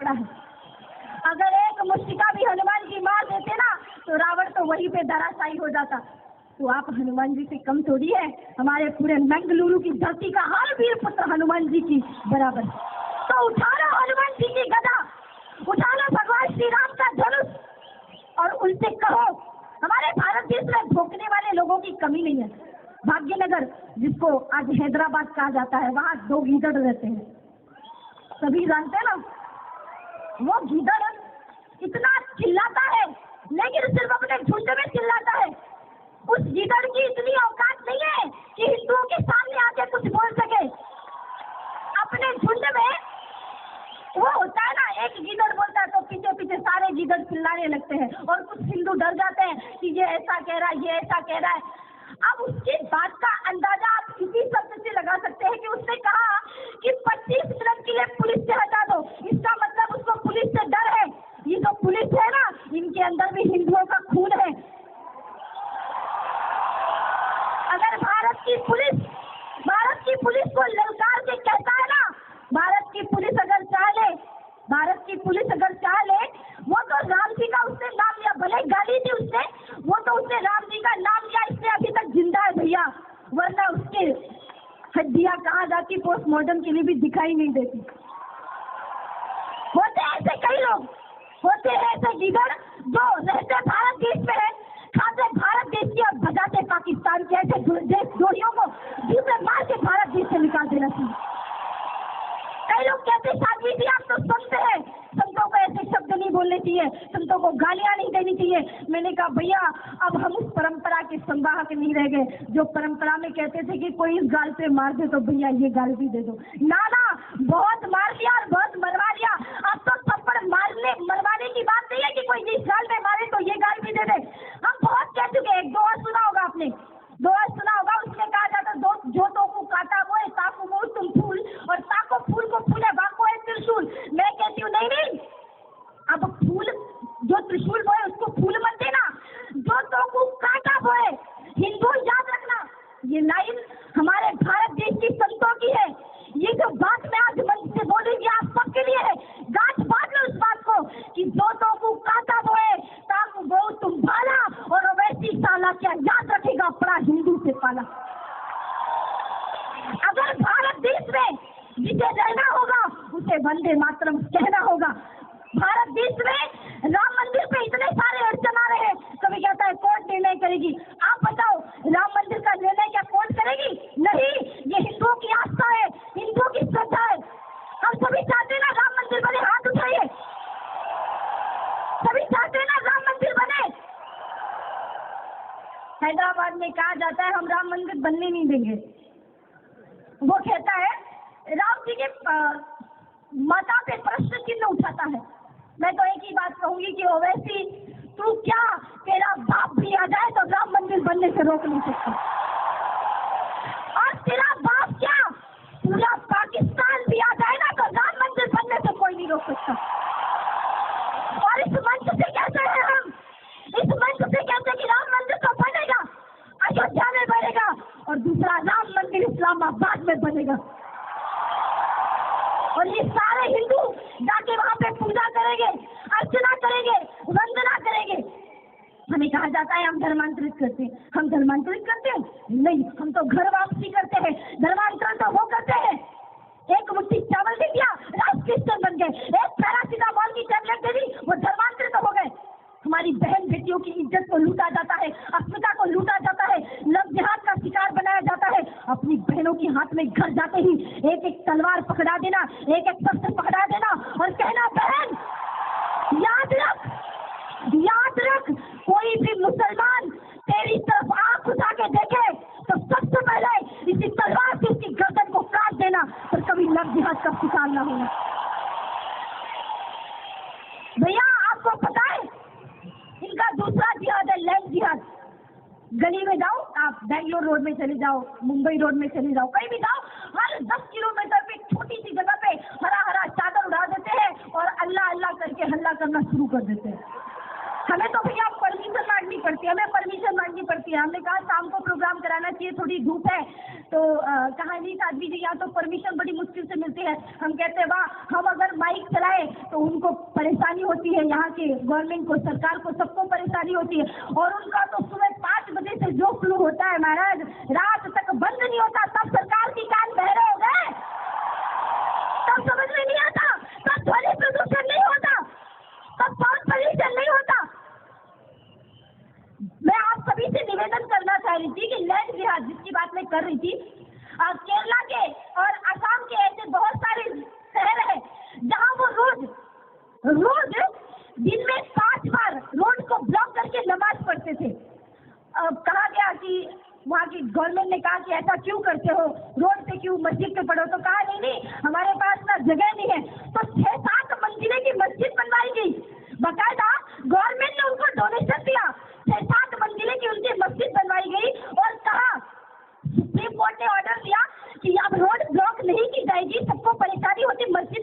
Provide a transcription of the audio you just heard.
पकड़ा है। अगर एक मुष्टिका भी हनुमान जी मार देते ना तो रावण तो वहीं पे धराशायी हो जाता। तो आप हनुमान जी से कम थोड़ी है, हमारे पूरे मंगलुरु की धरती का हर वीर पुत्र हनुमान जी की बराबर। तो उठा लो हनुमान जी की गदा, उठा लो भगवान श्री राम का धनुष और उनसे कहो हमारे भारत देश में भोंकने वाले लोगों की कमी नहीं है। भाग्यनगर जिसको आज हैदराबाद कहा जाता है, वहाँ 2 गीदड़ रहते हैं, सभी जानते हैं ना। वो गीदड़ इतना चिल्लाता है लेकिन सिर्फ अपने झुंड में चिल्लाता है। उस गीदड़ की इतनी औकात नहीं है कि हिंदुओं के सामने आके कुछ बोल सके। अपने झुंड में वो होता है ना, एक गीदड़ बोलता है तो पीछे पीछे सारे गीदड़ चिल्लाने लगते हैं और कुछ हिंदू डर जाते हैं कि ये ऐसा कह रहा है, ये ऐसा कह रहा है। अब उसकी बात का अंदाजा आप इसी शब्द से लगा सकते हैं कि उसने कहा कि 25 मिनट के लिए पुलिस से हटा दो। इसका मतलब उसको पुलिस से डर है। ये जो पुलिस है ना, इनके अंदर भी हिंदुओं का खून है। अगर भारत की पुलिस को ललकार के कहता है ना, भारत की पुलिस अगर चाह ले वो तो राम जी का उसने नाम लिया, भले गाली दी उसने, वो तो उसने राम जी का नाम लिया, इसलिए अभी तक जिंदा है भैया, वरना उसके हड्डियां कहाँ जाती पोस्टमार्टम के लिए भी दिखाई नहीं देती। होते ऐसे कई लोग, होते हैं ऐसे गीदड़ जो रहते भारत देश में है, खाते भारत देश की और बजाते पाकिस्तान के। ऐसे जोड़ियों को जीव में मार के भारत देश से निकाल देना चाहिए। कई लोग कहते साध्वी जी आप तो संत है, संतों को ऐसे शब्द नहीं बोलने चाहिए, संतों को गालियां नहीं देनी चाहिए। मैंने कहा भैया अब हम उस परंपरा के संवाहक नहीं रह गए जो परंपरा में कहते थे कि कोई इस गाल पे मार दे तो भैया ये गाल भी दे दो। ना बहुत मार दिया और बहुत मरवा दिया। अब तो थप्पड़ मरवाने की बात नहीं है कि कोई जिस गाल पे मारे तो ये गाल भी दे दे। हम बहुत कह चुके। एक दोहा सुना होगा आपने, उसमें कहा जाता जो तो को काटा वो है, ताको वो तुम फूल और ताको फूल को फूले वाको है त्रिशूल। मैं कहती हूँ नहीं, अब फूल जो त्रिशूल वो है उसको फूल मत देना, जो तो को काटा वो है। हिंदू याद रखना, ये लाइन हमारे भारत देश की संतों की है। ये जो बात मैं आज मंच से बोलूंगी आप सबके लिए है। गांठ बांध लो इस बात को कि जो तो को काटा वो है, ताको वो तुम भाला और वैसी साला क्या याद रखेगा अपना हिंदू से पाला। अगर भारत देश में जिसे रहना होगा उसे वंदे मातरम कहना होगा। भारत देश में राम मंदिर पे इतने सारे अड़चन आ रहे हैं, कभी कहता है कोर्ट निर्णय करेगी। आप बताओ राम मंदिर का निर्णय क्या कोर्ट करेगी? नहीं, ये हिंदुओं की आस्था है, हिंदुओं की श्रद्धा है। हम सभी चाहते हैं ना राम मंदिर बने, हाथ उठाइए। सभी चाहते हैं ना राम मंदिर बने। हैदराबाद में कहा जाता है हम राम मंदिर बनने नहीं देंगे। वो कहता है राम जी के माता पे प्रश्न चिन्ह उठाता है। मैं तो एक ही बात कहूंगी कि ओवैसी तू क्या, तेरा बाप भी आ जाए तो राम मंदिर बनने से रोक नहीं सकता। और तेरा बाप क्या, पूरा पाकिस्तान भी आ जाए ना तो राम मंदिर बनने से कोई नहीं रोक सकता। और इस मंच से कहते हैं हम, इस मंच से कहते हैं कि राम मंदिर तो बनेगा, अयोध्या में बनेगा और दूसरा राम मंदिर इस्लामाबाद में बनेगा। और ये सारे हिंदू जाके वहाँ पे पूजा करेंगे, अर्चना करेंगे, वंदना करेंगे। हमें कहा जाता है हम धर्मांतरित करते हैं। हम धर्मांतरित करते हैं? नहीं, हम तो घर वापसी करते हैं। धर्मांतरण तो वो करते हैं, एक मुट्ठी चावल दे दिया राइस क्रिश्चियन बन गए, एक पैरासिटामोल की टैबलेट दे दी वो धर्मांतरित हो गए। हमारी बहन बेटियों की इज्जत को लूटा जाता है, अस्मिता को लूटा जाता है, लव जिहाद का शिकार बनाया जाता है। अपनी बहनों के हाथ में घर जाते ही एक एक तलवार पकड़ा देना, एक एक शस्त्र पकड़ा देना और कहना बहन याद रख कोई भी मुसलमान तेरी तरफ आंख उठा के देखे तो सबसे पहले इसी तलवार से उसकी गर्दन को काट देना, पर कभी लव जिहाद का शिकार ना होना। भैया आपको पता है इनका दूसरा जिहाद है लैंड जिहाद। गली में जाओ आप, बेंगलोर रोड में चले जाओ, मुंबई रोड में चले जाओ, कहीं भी जाओ, हर 10 किलोमीटर पे छोटी सी जगह पे हरा हरा चादर उड़ा देते हैं और अल्लाह अल्लाह करके हल्ला करना शुरू कर देते हैं। हमें तो भैया परमिशन मांगनी पड़ती है, हमें परमिशन मांगनी पड़ती है। हमने कहा शाम को प्रोग्राम कराना चाहिए, थोड़ी धूप है, तो कहा नहीं साध्वी जी यहाँ तो परमिशन बड़ी मुश्किल से मिलती है। हम कहते हैं वाह, हम अगर माइक चलाए तो उनको परेशानी होती है, यहाँ के गवर्नमेंट को, सरकार को, सबको परेशानी होती है। और उनका तो सुबह 5 बजे से जो फ्लू होता है महाराज, रात तक बंद नहीं होता। तब सरकार की कान बहरे हो गए, तब समझ में नहीं आता, तब ध्वनि प्रदूषण नहीं होता, तब साउंड पॉल्यूशन नहीं होता। मैं आप सभी से निवेदन करना चाह रही थी कि लैंड जिहाद जिसकी बात मैं कर रही थी, केरला के और असम के ऐसे बहुत सारे शहर हैं जहां वो रोज दिन में 5 बार रोड को ब्लॉक करके नमाज पढ़ते थे। कहा गया कि वहाँ की गवर्नमेंट ने कहा कि ऐसा क्यों करते हो, रोड पे क्यों, मस्जिद पे पढ़ो। तो कहा नहीं, हमारे पास ना जगह नहीं है,